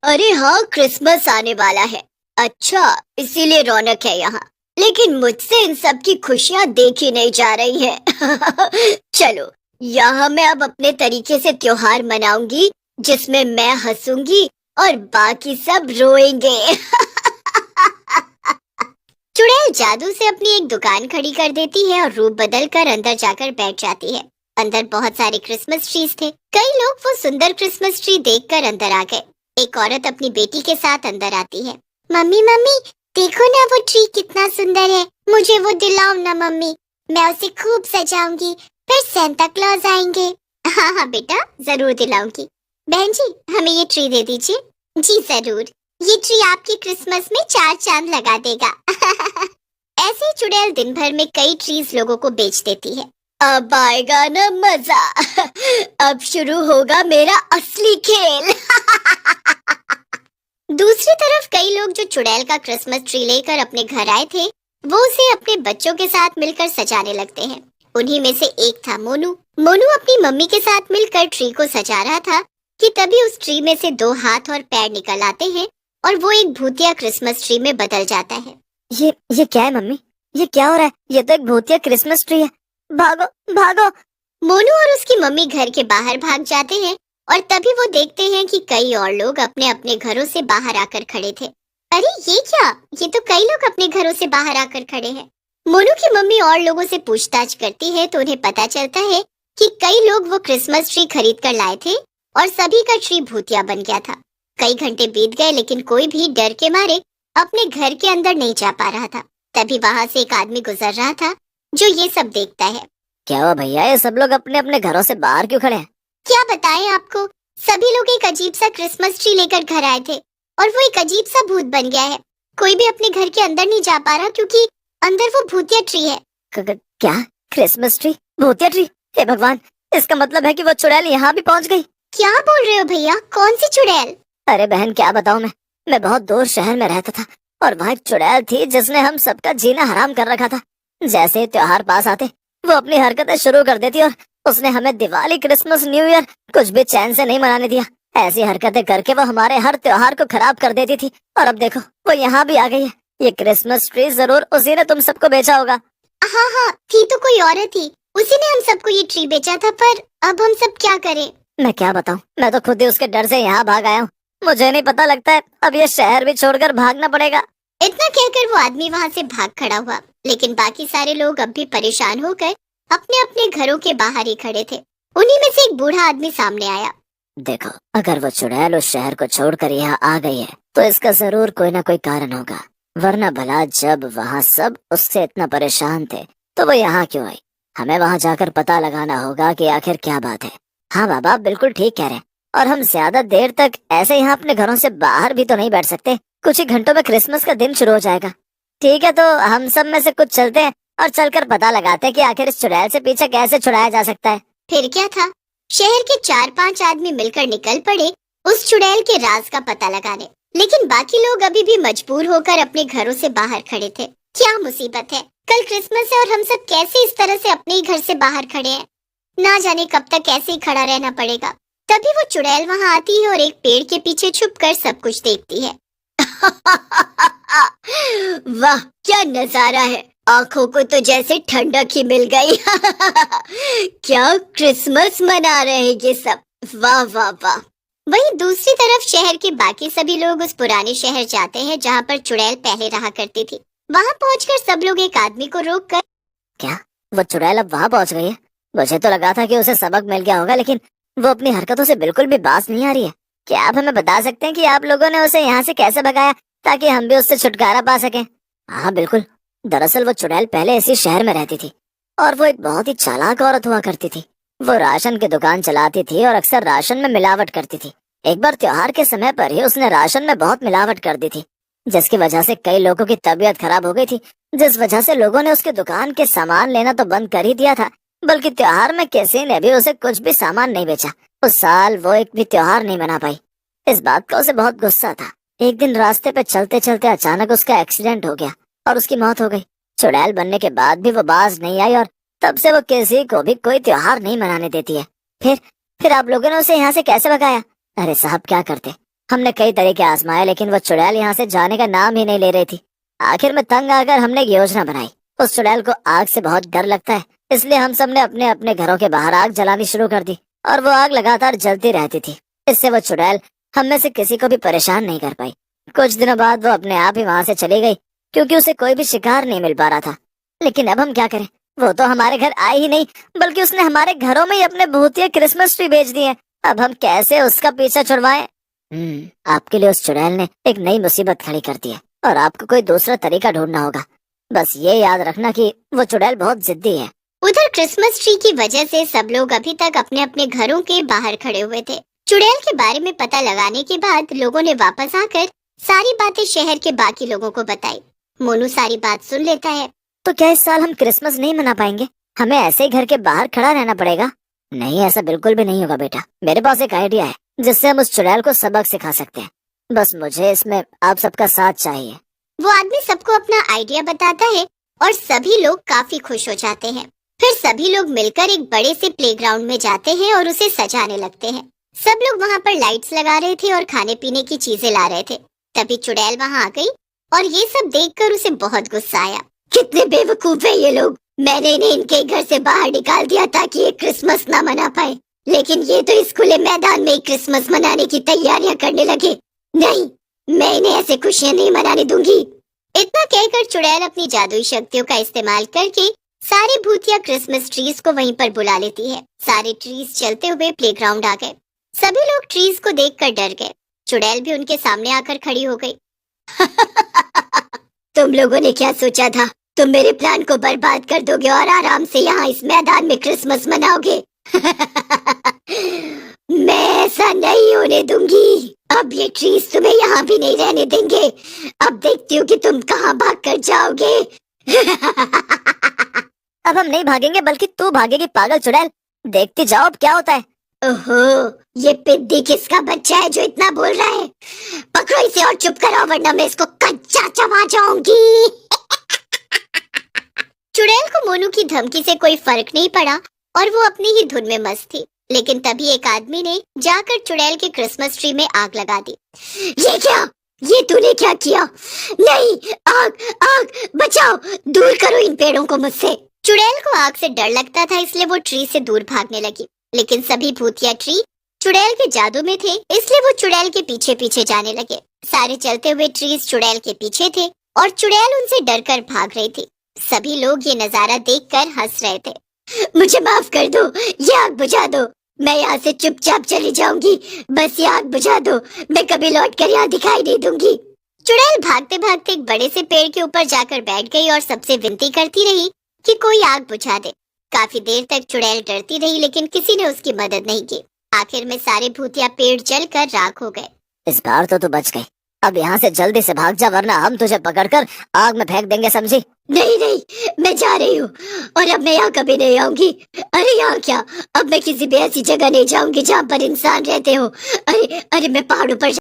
अरे हाँ, क्रिसमस आने वाला है। अच्छा, इसीलिए रौनक है यहाँ। लेकिन मुझसे इन सब की खुशियाँ देखी नहीं जा रही है। चलो, यहाँ मैं अब अपने तरीके से त्योहार मनाऊंगी, जिसमें मैं हंसूंगी और बाकी सब रोएंगे। चुड़ैल जादू से अपनी एक दुकान खड़ी कर देती है और रूप बदल कर अंदर जाकर बैठ जाती है। अंदर बहुत सारे क्रिसमस ट्रीज थे। कई लोग वो सुंदर क्रिसमस ट्री देखकर अंदर आ गए। एक औरत अपनी बेटी के साथ अंदर आती है। मम्मी मम्मी, देखो ना वो ट्री कितना सुंदर है। मुझे वो दिलाओ ना मम्मी, मैं उसे खूब सजाऊंगी, फिर सेंटा क्लॉज आएंगे। हाँ हाँ बेटा, जरूर दिलाऊंगी। बहन जी, हमें ये ट्री दे दीजिए। जी जरूर, ये ट्री आपकी क्रिसमस में 4 चांद लगा देगा। ऐसे ही चुड़ैल दिन भर में कई ट्रीज लोगों को बेच देती है। अब आएगा ना मजा। अब शुरू होगा मेरा असली खेल। दूसरी तरफ कई लोग जो चुड़ैल का क्रिसमस ट्री लेकर अपने घर आए थे, वो उसे अपने बच्चों के साथ मिलकर सजाने लगते हैं। उन्हीं में से एक था मोनू। मोनू अपनी मम्मी के साथ मिलकर ट्री को सजा रहा था कि तभी उस ट्री में से 2 हाथ और पैर निकल आते हैं और वो एक भूतिया क्रिसमस ट्री में बदल जाता है। ये क्या है मम्मी? ये क्या हो रहा है? ये तो एक भूतिया क्रिसमस ट्री है। भागो भागो! मोनू और उसकी मम्मी घर के बाहर भाग जाते हैं और तभी वो देखते हैं कि कई और लोग अपने अपने घरों से बाहर आकर खड़े थे। अरे ये क्या? ये तो कई लोग अपने घरों से बाहर आकर खड़े हैं। मोनू की मम्मी और लोगों से पूछताछ करती है तो उन्हें पता चलता है कि कई लोग वो क्रिसमस ट्री खरीद कर लाए थे और सभी का ट्री भूतिया बन गया था। कई घंटे बीत गए लेकिन कोई भी डर के मारे अपने घर के अंदर नहीं जा पा रहा था। तभी वहाँ से एक आदमी गुजर रहा था जो ये सब देखता है। क्या हुआ भैया, ये सब लोग अपने अपने घरों से बाहर क्यों खड़े हैं? क्या बताएं आपको, सभी लोग एक अजीब सा क्रिसमस ट्री लेकर घर आए थे और वो एक अजीब सा भूत बन गया है। कोई भी अपने घर के अंदर नहीं जा पा रहा क्योंकि अंदर वो भूतिया ट्री है। क्या? Christmas tree? भूतिया ट्री? हे भगवान, इसका मतलब है कि वो चुड़ैल यहाँ भी पहुँच गई। क्या बोल रहे हो भैया? कौन सी चुड़ैल? अरे बहन, क्या बताऊँ मैं बहुत दूर शहर में रहता था और वहाँ एक चुड़ैल थी जिसने हम सबका जीना हराम कर रखा था। जैसे ही त्योहार पास आते वो अपनी हरकतें शुरू कर देती और उसने हमें दिवाली, क्रिसमस, न्यू ईयर कुछ भी चैन से नहीं मनाने दिया। ऐसी हरकतें करके वो हमारे हर त्योहार को खराब कर देती थी और अब देखो वो यहाँ भी आ गई है। ये क्रिसमस ट्री जरूर उसी ने तुम सबको बेचा होगा। हाँ हाँ, थी तो कोई औरत थी, उसी ने हम सबको ये ट्री बेचा था। पर अब हम सब क्या करें? मैं क्या बताऊँ, मैं तो खुद ही उसके डर से यहाँ भाग आया हूँ। मुझे नहीं पता, लगता है अब ये शहर भी छोड़कर भागना पड़ेगा। इतना कहकर वो आदमी वहाँ से भाग खड़ा हुआ, लेकिन बाकी सारे लोग अब भी परेशान होकर अपने अपने घरों के बाहर ही खड़े थे। उन्हीं में से एक बूढ़ा आदमी सामने आया। देखो, अगर वो चुड़ैल उस शहर को छोड़कर यहाँ आ गई है तो इसका जरूर कोई ना कोई कारण होगा, वरना भला जब वहाँ सब उससे इतना परेशान थे तो वो यहाँ क्यों आई? हमें वहाँ जाकर पता लगाना होगा कि आखिर क्या बात है। हाँ बाबा, आप बिल्कुल ठीक कह रहे हैं। और हम ज्यादा देर तक ऐसे यहाँ अपने घरों से बाहर भी तो नहीं बैठ सकते। कुछ ही घंटों में क्रिसमस का दिन शुरू हो जाएगा। ठीक है, तो हम सब में से कुछ चलते हैं और चलकर पता लगाते हैं कि आखिर इस चुड़ैल से पीछा कैसे छुड़ाया जा सकता है। फिर क्या था, शहर के 4-5 आदमी मिलकर निकल पड़े उस चुड़ैल के राज का पता लगाने। लेकिन बाकी लोग अभी भी मजबूर होकर अपने घरों से बाहर खड़े थे। क्या मुसीबत है, कल क्रिसमस है और हम सब कैसे इस तरह से अपने ही घर से बाहर खड़े हैं। ना जाने कब तक ऐसे ही खड़ा रहना पड़ेगा। तभी वो चुड़ैल वहाँ आती है और एक पेड़ के पीछे छुपकर सब कुछ देखती है। वाह, क्या नजारा है, आंखों को तो जैसे ठंडक ही मिल गई। क्या क्रिसमस मना रहे हैं ये सब, वाह वाह वाह। वहीं दूसरी तरफ शहर के बाकी सभी लोग उस पुराने शहर जाते हैं जहाँ पर चुड़ैल पहले रहा करती थी। वहाँ पहुंचकर सब लोग एक आदमी को रोककर, क्या वो चुड़ैल अब वहाँ पहुँच गई है? मुझे तो लगा था कि उसे सबक मिल गया होगा, लेकिन वो अपनी हरकतों से बिल्कुल भी बाज नहीं आ रही है। क्या आप हमें बता सकते हैं कि आप लोगों ने उसे यहाँ से कैसे भगाया ताकि हम भी उससे छुटकारा पा सकें? हाँ बिल्कुल, दरअसल वो चुड़ैल पहले इसी शहर में रहती थी और वो एक बहुत ही चालाक औरत हुआ करती थी। वो राशन की दुकान चलाती थी और अक्सर राशन में मिलावट करती थी। एक बार त्योहार के समय पर ही उसने राशन में बहुत मिलावट कर दी थी, जिसकी वजह से कई लोगों की तबीयत खराब हो गई थी, जिस वजह से लोगों ने उसकी दुकान के सामान लेना तो बंद कर ही दिया था, बल्कि त्योहार में किसी ने भी उसे कुछ भी सामान नहीं बेचा। उस साल वो एक भी त्योहार नहीं मना पाई। इस बात का उसे बहुत गुस्सा था। एक दिन रास्ते पे चलते चलते अचानक उसका एक्सीडेंट हो गया और उसकी मौत हो गई। चुड़ैल बनने के बाद भी वो बाज नहीं आई और तब से वो किसी को भी कोई त्योहार नहीं मनाने देती है। फिर आप लोगों ने उसे यहाँ से कैसे भगाया? अरे साहब, क्या करते, हमने कई तरीके आजमाए लेकिन वो चुड़ैल यहाँ से जाने का नाम ही नहीं ले रही थी। आखिर में तंग आकर हमने एक योजना बनाई। उस चुड़ैल को आग से बहुत डर लगता है, इसलिए हम सब ने अपने अपने घरों के बाहर आग जलानी शुरू कर दी और वो आग लगातार जलती रहती थी। इससे वो चुड़ैल हम में से किसी को भी परेशान नहीं कर पाई। कुछ दिनों बाद वो अपने आप ही वहां से चली गई क्योंकि उसे कोई भी शिकार नहीं मिल पा रहा था। लेकिन अब हम क्या करें, वो तो हमारे घर आई ही नहीं बल्कि उसने हमारे घरों में ही अपने भूतिया क्रिसमस ट्री बेच दिए। अब हम कैसे उसका पीछा छुड़वाएं? आपके लिए उस चुड़ैल ने एक नई मुसीबत खड़ी कर दी है और आपको कोई दूसरा तरीका ढूंढना होगा। बस ये याद रखना कि वो चुड़ैल बहुत जिद्दी है। उधर क्रिसमस ट्री की वजह से सब लोग अभी तक अपने अपने घरों के बाहर खड़े हुए थे। चुड़ैल के बारे में पता लगाने के बाद लोगों ने वापस आकर सारी बातें शहर के बाकी लोगों को बताई। मोनू सारी बात सुन लेता है। तो क्या इस साल हम क्रिसमस नहीं मना पाएंगे? हमें ऐसे ही घर के बाहर खड़ा रहना पड़ेगा? नहीं, ऐसा बिल्कुल भी नहीं होगा बेटा। मेरे पास एक आइडिया है जिससे हम उस चुड़ैल को सबक सिखा सकते हैं। बस मुझे इसमें आप सबका साथ चाहिए। वो आदमी सबको अपना आइडिया बताता है और सभी लोग काफी खुश हो जाते हैं। फिर सभी लोग मिलकर एक बड़े से प्लेग्राउंड में जाते हैं और उसे सजाने लगते हैं। सब लोग वहाँ पर लाइट्स लगा रहे थे और खाने पीने की चीजें ला रहे थे। तभी चुड़ैल वहाँ आ गई और ये सब देखकर उसे बहुत गुस्सा आया। कितने बेवकूफ है ये लोग। मैंने इन्हें इनके घर से बाहर निकाल दिया ताकि ये क्रिसमस ना मना पाए, लेकिन ये तो इस खुले मैदान में क्रिसमस मनाने की तैयारियां करने लगे। नहीं, मैं इन्हें ऐसे खुशियां नहीं मनाने दूंगी। इतना कहकर चुड़ैल अपनी जादुई शक्तियों का इस्तेमाल करके सारे भूतिया क्रिसमस ट्रीज को वहीं पर बुला लेती है। सारे ट्रीज चलते हुए प्लेग्राउंड आ गए। सभी लोग ट्रीज को देखकर डर गए। चुड़ैल भी उनके सामने आकर खड़ी हो गई। तुम लोगों ने क्या सोचा था? तुम मेरे प्लान को बर्बाद कर दोगे और आराम से यहाँ इस मैदान में क्रिसमस मनाओगे। मैं ऐसा नहीं होने दूंगी। अब ये ट्रीज तुम्हें यहाँ भी नहीं रहने देंगे। अब देखती हूँ कि तुम कहाँ भाग कर जाओगे। अब हम नहीं भागेंगे बल्कि तू भागेगी पागल चुड़ैल। देखती जाओ अब क्या होता है। ओहो, ये पिद्दी किसका बच्चा है जो इतना बोल रहा है? पकड़ो इसे और चुप कराओ वरना मैं इसको कच्चा चबा जाऊंगी। चुड़ैल को मोनू की धमकी से कोई फर्क नहीं पड़ा और वो अपनी ही धुन में मस्त थी। लेकिन तभी एक आदमी ने जाकर चुड़ैल के क्रिसमस ट्री में आग लगा दी। ये क्या? ये तूने क्या किया? नहीं, आग आग बचाओ, दूर करो इन पेड़ों को मुझसे। चुड़ैल को आग से डर लगता था इसलिए वो ट्री से दूर भागने लगी। लेकिन सभी भूतिया ट्री चुड़ैल के जादू में थे इसलिए वो चुड़ैल के पीछे पीछे जाने लगे। सारे चलते हुए ट्रीज चुड़ैल के पीछे थे और चुड़ैल उनसे डरकर भाग रही थी। सभी लोग ये नजारा देखकर हंस रहे थे। मुझे माफ कर दो, ये आग बुझा दो। मैं यहाँ से चुपचाप चली जाऊंगी। बस ये आग बुझा दो, मैं कभी लौट कर यहाँ दिखाई नहीं दूंगी। चुड़ैल भागते भागते एक बड़े से पेड़ के ऊपर जाकर बैठ गई और सबसे विनती करती रही कि कोई आग बुझा दे। काफी देर तक चुड़ैल डरती रही लेकिन किसी ने उसकी मदद नहीं की। आखिर में सारे भूतिया पेड़ जलकर राख हो गए। इस बार तो तू बच गई। अब यहाँ से जल्दी से भाग जा वरना हम तुझे पकड़कर आग में फेंक देंगे, समझी? नहीं नहीं, मैं जा रही हूँ और अब मैं यहाँ कभी नहीं आऊंगी। अरे यहाँ क्या, अब मैं किसी भी ऐसी जगह नहीं जाऊंगी जहाँ पर इंसान रहते हो। अरे अरे, मैं पहाड़ों पर